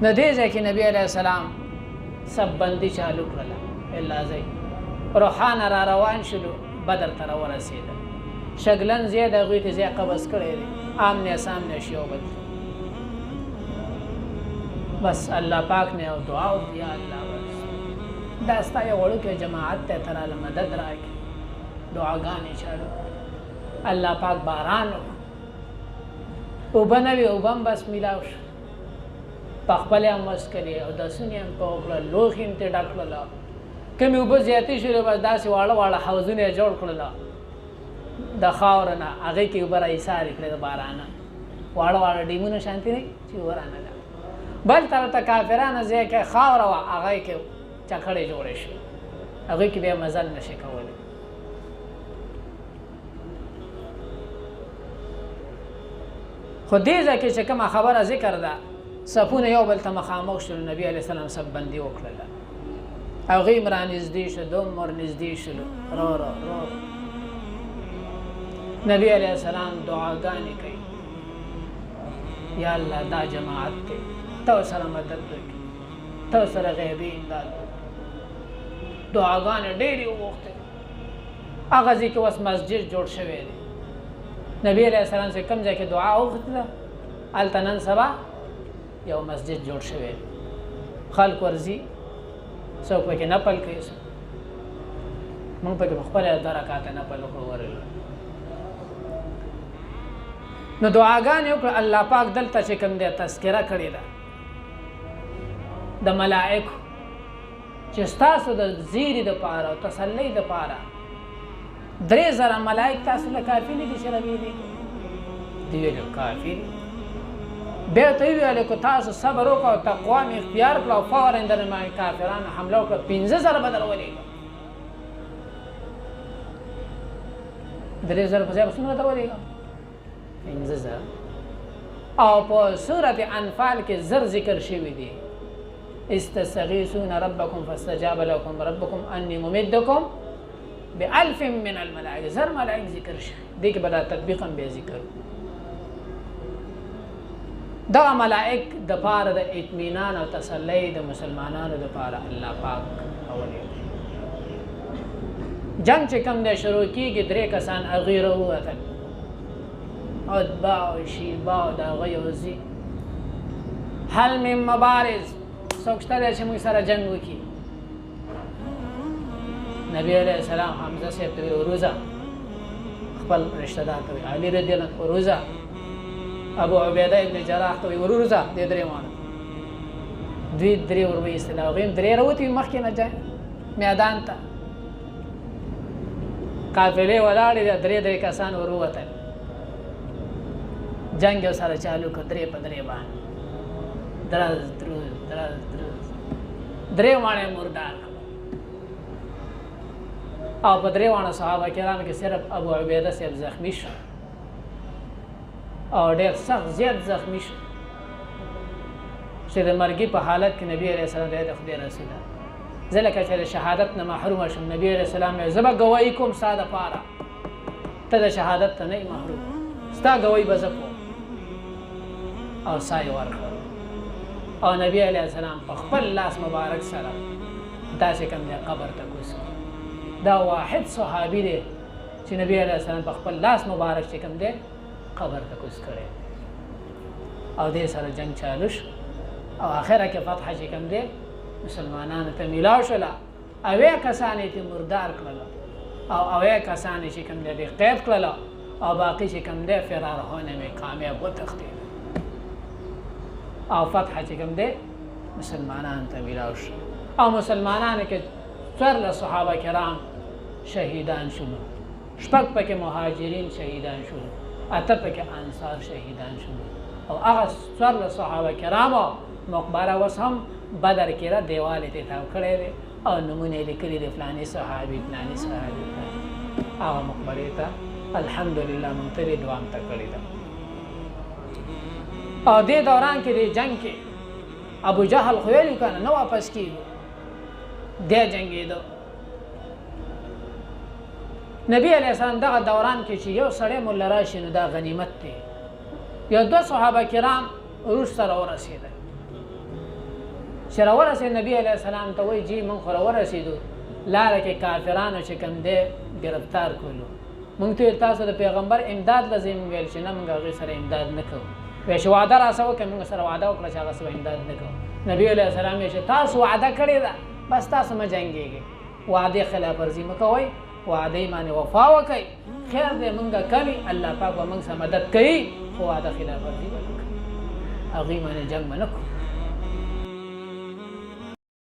نو دې ځای کې نبی علیه السلام سب بندي چالو کړله الا ځای روحانه را روان شلو بدر ته راورسېده شګلن ځای د هغوی ته ځای قبض کړی دی آمنے سامنے شي او بل بس الله پاک نے او دعا او یا الله بس دا ستا یو وړوکی جماعت ته تراله مدد راکړي دعاګانې چالو الله پاک باران اوبه نه وي اوبه هم بس میلاو شو په خپلې هم وس کړي او داسونې هم په وکړه لوښي هم ترې ډک کړله کمې اوبه زیاتې شولې بس داسې واړه واړه حوضونه یې جوړ کړله د خاوره نه هغې کې اوبه را ایسارې کړې د بارانه واړه واړه ډیمونه شانتي نه چې اوبه رانه بل طرف ته کافرانه ځای کې خاوره وه هغې کې چکړې جوړې شوې هغوی کې بیا مزل نشي کولی خو دې ځای کې چې کومه خبره ذکر ده صفونه یو بل ته مخامخ شول نبي علیه السلام سب بندي وکړله هغوی هم رانږدې شو دوم ورنږدې شولو رو رو رو نبی علیه السلام دعاګانې کوي یا الله دا جماعت دی تو سره مدد وکړي تو سره غیبي امداد وکړي دعاګانې ډېرې وغوښتې هغه ځای کې اوس مسجد جوړ شوی دی نبی علیه السلام چې کوم ځای کې دعا وغوښتله هلته نن سبا یو مسجد جوړ شوی دی خلک ورځي څوک پکې نفل کوي موږ پکې په خپله 2 رکعته نفل وکړو ورغلو نو دعاګانې وکړه الله پاک دلته چې کوم دی تذکره کړې ده د ملائکو چې ستاسو د زیري دپاره او تسلۍ دپاره 3000 ملائک تاسو له کافي نه دي چې راویلي دي ویلو کافي بیا ته ویلې که تاسو صبر وکړه او تقوا مې اختیار کړه او فورا در باندې کافرانو حمله وکړه 5000 به در ولېږم 3000 په ځای به څومره در ولېږم 5000 او په سورة انفال کې زر ذکر شوی دی استستغیثون ربکم فاستجاب لکم ربکم انی ممدکم ب1000 من الملائکه زر ملائک ذکر شوی دی کې به دا تطبیقا به ذکر دا ملائک د پاره د اطمینان او تسلی د مسلمانانو د پاره الله پاک اولې جنگ چې کوم دی شروع کېږي 3 کسان هغوی راووتل عتبه او شیبه او د هغه یوځي هل من مبارز څوک شته دی چې موږ سره جنګ وکړي نبی علیه السلام حمزه صاحب ته ویل وروځه خپل رشته دار ته ویل علي رضی الله عنه وروځه ابو عبیده ابن جراح ته ویل وروځه دې درې واړه دوی 3 ور وایستل هغوی هم 3 راوتې مخکې نه میدان ته قافلې ولاړې دي 3 کسان ور ووتل جنگ یو سره چالو کړ 3 په 3 باندې درز درې واړه مردار او په 3 واړه صحابه کرام کې صرف ابو عبیده صاحب زخمی شو او ډېر سخت زیات زخمی شو چې د مرګي په حالت کې نبی علیه السلام د خدای رسول زه لکه چې د شهادت نه محروم شم نبی علیه السلام یې زه به ګواهي کوم ستا دپاره ته د شهادت ته نه یې محروم ستا ګواهي به زه کوم او سا یې ورکړه او نبی علیه السلام په خپل لاس مبارک سره داسې کوم دی قبر ته کوز دا واحد صحابي دی چې نبی علیه السلام په خپل لاس مبارک چې کوم دی قبر ته کوز کړی او دې سره جنگ چالو شو او آخره کې فتح چې کوم دی مسلمانانو ته میلاو شوله اویا کسان یې مردار کړله او اویا کسان چې کوم دی قید کړله او باقي چې کوم دی فرار هونه مې کامیاب وتښتېد او فتح چې کوم دی مسلمانانو ته میلاو شو او مسلمانانو کې 14 صحابه کرام شهیدان شول 6 پکې مهاجرین شهیدان شول 8 پکې انصار شهیدان شول او هغه 14 صحابه کرامو مقبره اوس هم بدر کې را دیوالې ته تاو کړی دی او نمونه یې لیکلي دي فلاني صحابي فلاني صحابي هغه مقبرې ته الحمدلله موږ ترې دوام ته کړې ده او دې دوران کې د جنگ کې ابو جهل خو ویلي که نه واپس کېږو دی جنګېده نبی علیه السلام دغه دوران کې چې یو سړی مو له راشي نو دا غنیمت دی یو 2 صحابه کرام روس سره ورسېدل چې راورسېد نبي علیه السلام ته وایي جی موږ خو راورسېدو لاره کې کافرانو چې کوم دی ګرفتار کولو موږ ته تاسو د پیغمبر امداد لازم ویل چې نه موږ هغې سره امداد نه کوو وایي چې وعده راسه وکړئ موږ سره وعده وکړه چې هغه سره امداد نه کوو نبي علیه السلام وایي چې تاسو وعده کړې ده بس تاسو مه جنګېږئ وعدې خلاف ورزي مه کوئ وعدې باندې وفا وکئ خیر دی موږ کوي الله پاک به موږ سره مدد کوي خو وعده خلاف ورزي به نه کوي هغې باندې جنګ به نه کوو